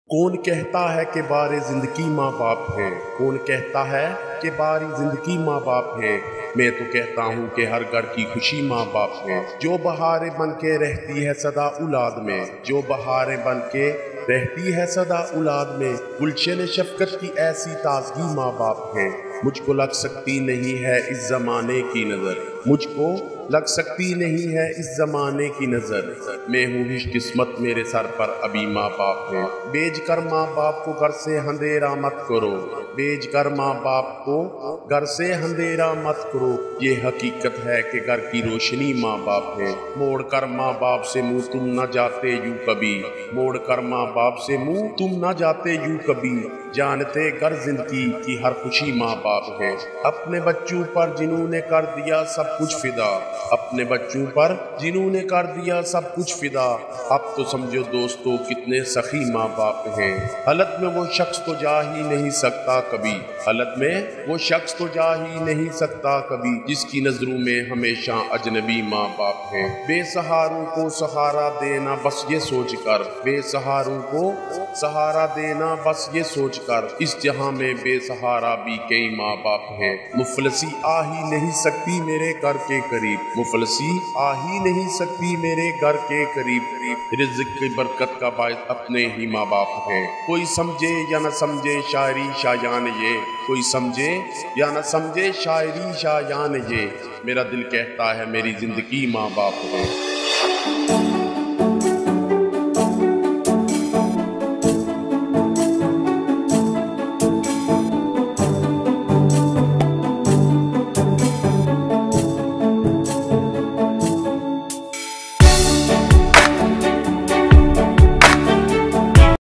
कौन कहता है कि बारे जिंदगी माँ बाप है। कौन कहता है कि बारी जिंदगी माँ बाप है। मैं तो कहता हूँ कि हर घर की खुशी माँ बाप है। जो बहारें बन के रहती है सदा औलाद में, जो बहारें बन के रहती है सदा औलाद में, गुलशन शफकत की ऐसी ताजगी माँ बाप है। मुझको लग सकती नहीं है इस जमाने की नजर, मुझको लग सकती नहीं है इस जमाने की नजर। मैं हूँ खुशकिस्मत मेरे सर पर अभी माँ बाप है। बेच कर माँ बाप को घर से अंधेरा मत करो, बेच कर माँ बाप को घर से अंधेरा मत करो। ये हकीकत है कि घर की रोशनी माँ बाप है। मोड़ कर माँ बाप से मुंह तुम न जाते यूं कभी, मोड़ कर माँ बाप से मुंह तुम न जाते यूं कभी। जानते घर जिंदगी की हर खुशी माँ बाप है। अपने बच्चों पर जिन्होंने कर दिया सब कुछ फिदा, अपने बच्चों पर जिन्होंने कर दिया सब कुछ फिदा। अब तो समझो दोस्तों कितने सखी माँ बाप हैं। हालत में वो शख्स तो जा ही नहीं सकता कभी, हालत में वो शख्स तो जा ही नहीं सकता कभी, जिसकी नजरों में हमेशा अजनबी माँ बाप है। बेसहारों को सहारा देना बस ये सोच कर, बेसहारों को सहारा देना बस ये सोच कर, इस जहां में बेसहारा भी कई माँ बाप हैं। मुफलसी आ ही नहीं सकती मेरे घर के करीब, मुफलसी आ ही नहीं सकती मेरे घर के करीब। रिज़्क़ की बरकत का बायस अपने ही माँ बाप हैं। कोई समझे या न समझे शायरी शायान ये, कोई समझे या न समझे शायरी शायान ये, मेरा दिल कहता है मेरी जिंदगी माँ बाप है।